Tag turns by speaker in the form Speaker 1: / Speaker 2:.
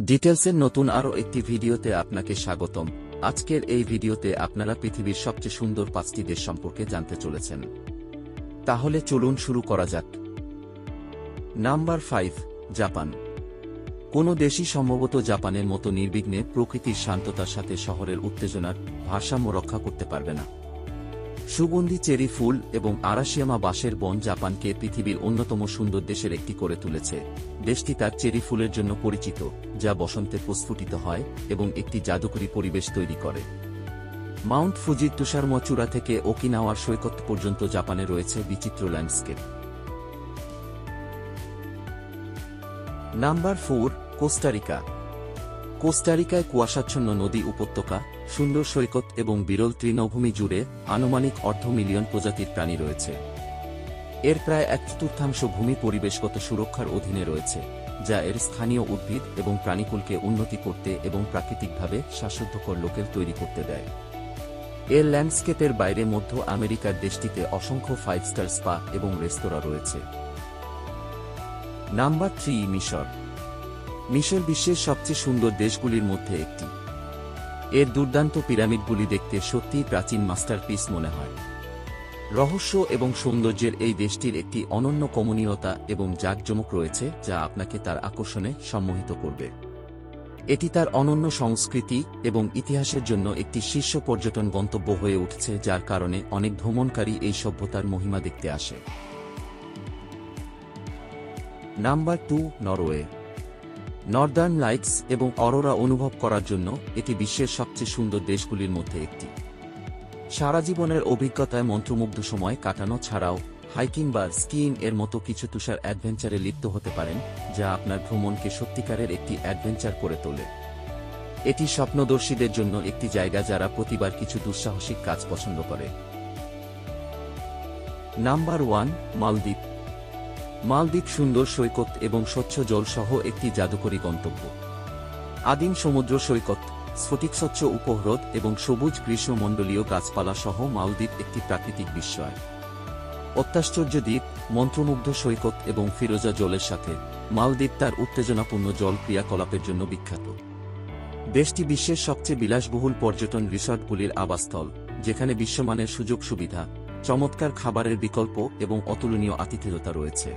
Speaker 1: ডিটেলসের নতুন আরও একটি ভিডিওতে আপনাকে স্বাগতম। আজকের এই ভিডিওতে আপনারা পৃথিবীর সবচেয়ে সুন্দর 5টি দেশ সম্পর্কে জানতে চলেছেন। তাহলে চলুন শুরু করা যাক। Number 5, Japan. কোনো দেশই সম্ভবত জাপানের মতো নির্বিঘ্নে প্রকৃতির শান্ততার সাথে শহরের উত্তেজনার ভারসাম্য রক্ষা করতে পারবে না। সুগন্ধি চেরি ফুল এবং আরাশিয়ামা বাঁশের বন জাপানকে পৃথিবীর অন্যতম সুন্দর দেশের একটি করে তুলেছে। দেশটি তার চেরি ফুলের জন্য পরিচিত, যা বসন্তে প্রস্ফুটিত হয় এবং একটি জাদুকরী পরিবেশ তৈরি করে। মাউন্ট ফুজির তুষারময় চূড়া থেকে ওকিনাওয়ার সৈকত পর্যন্ত জাপানে রয়েছে বিচিত্র ল্যান্ডস্কেপ। Number 4, Costa Rica. কোস্টারিকায় কুয়াশাচ্ছন্ন নদী উপত্যকা, সুন্দর সৈকত এবং বিরল তৃণভূমি জুড়ে আনুমানিক 500,000 প্রজাতির প্রাণী রয়েছে। এর প্রায় 1/4 ভূমি পরিবেশগত সুরক্ষার অধীনে রয়েছে, যা এর স্থানীয় উদ্ভিদ এবং প্রাণীকুলকে উন্নতি করতে এবং প্রাকৃতিকভাবে শ্বাসরোধকর লোকেল তৈরি করতে দেয়। এর ল্যান্ডস্কেপের বাইরে মধ্য আমেরিকার দেশটিতে অসংখ্য 5 স্টার স্পা এবং রেস্তোরাঁ রয়েছে। নাম্বার 3, মিশর। মিশর বিশ্বের সবচেয়ে সুন্দর দেশগুলির মধ্যে একটি। এর দুর্দান্ত পিরামিডগুলি দেখতে সত্যিই প্রাচীন মাস্টারপিস মনে হয়। রহস্য এবং সৌন্দর্যের এই দেশটির একটি অনন্য কমনীয়তা এবং জাঁকজমক রয়েছে, যা আপনাকে তার আকর্ষণে সম্মোহিত করবে। এটি তার অনন্য সংস্কৃতি এবং ইতিহাসের জন্য একটি শীর্ষ পর্যটন গন্তব্য হয়ে উঠছে, যার কারণে অনেক ভ্রমণকারী এই সভ্যতার মহিমা দেখতে আসে। Number 2, Norway. নর্দার্ন লাইটস এবং অরোরা অনুভব করার জন্য এটি বিশ্বের সবচেয়ে সুন্দর দেশগুলির মধ্যে একটি। সারা জীবনের অভিজ্ঞতায় মন্ত্রমুগ্ধ সময় কাটানো ছাড়াও হাইকিং বা স্কিইং এর মতো কিছু তুষার অ্যাডভেঞ্চারে লিপ্ত হতে পারেন, যা আপনার ভ্রমণকে সত্যিকারের একটি অ্যাডভেঞ্চার করে তোলে। এটি স্বপ্নদর্শীদের জন্য একটি জায়গা যারা প্রতিবার কিছু দুঃসাহসিক কাজ পছন্দ করে। নাম্বার 1, মালদ্বীপ। মালদ্বীপ সুন্দর সৈকত এবং স্বচ্ছ জল সহ একটি জাদুকরী গন্তব্য। আদিম সমুদ্র সৈকত, স্ফটিকস্বচ্ছ উপহ্রদ এবং সবুজ গ্রীষ্মমণ্ডলীয় গাছপালা সহ মালদ্বীপ একটি প্রাকৃতিক বিস্ময়। অত্যাশ্চর্য দ্বীপ, মন্ত্রমুগ্ধ সৈকত এবং ফিরোজা জলের সাথে মালদ্বীপ তার উত্তেজনাপূর্ণ জল ক্রিয়াকলাপের জন্য বিখ্যাত। দেশটি বিশ্বের সবচেয়ে বিলাসবহুল পর্যটন রিসর্টগুলির আবাসস্থল, যেখানে বিশ্বমানের সুযোগ সুবিধা, চমৎকার খাবারের বিকল্প এবং অতুলনীয় আতিথেয়তা রয়েছে।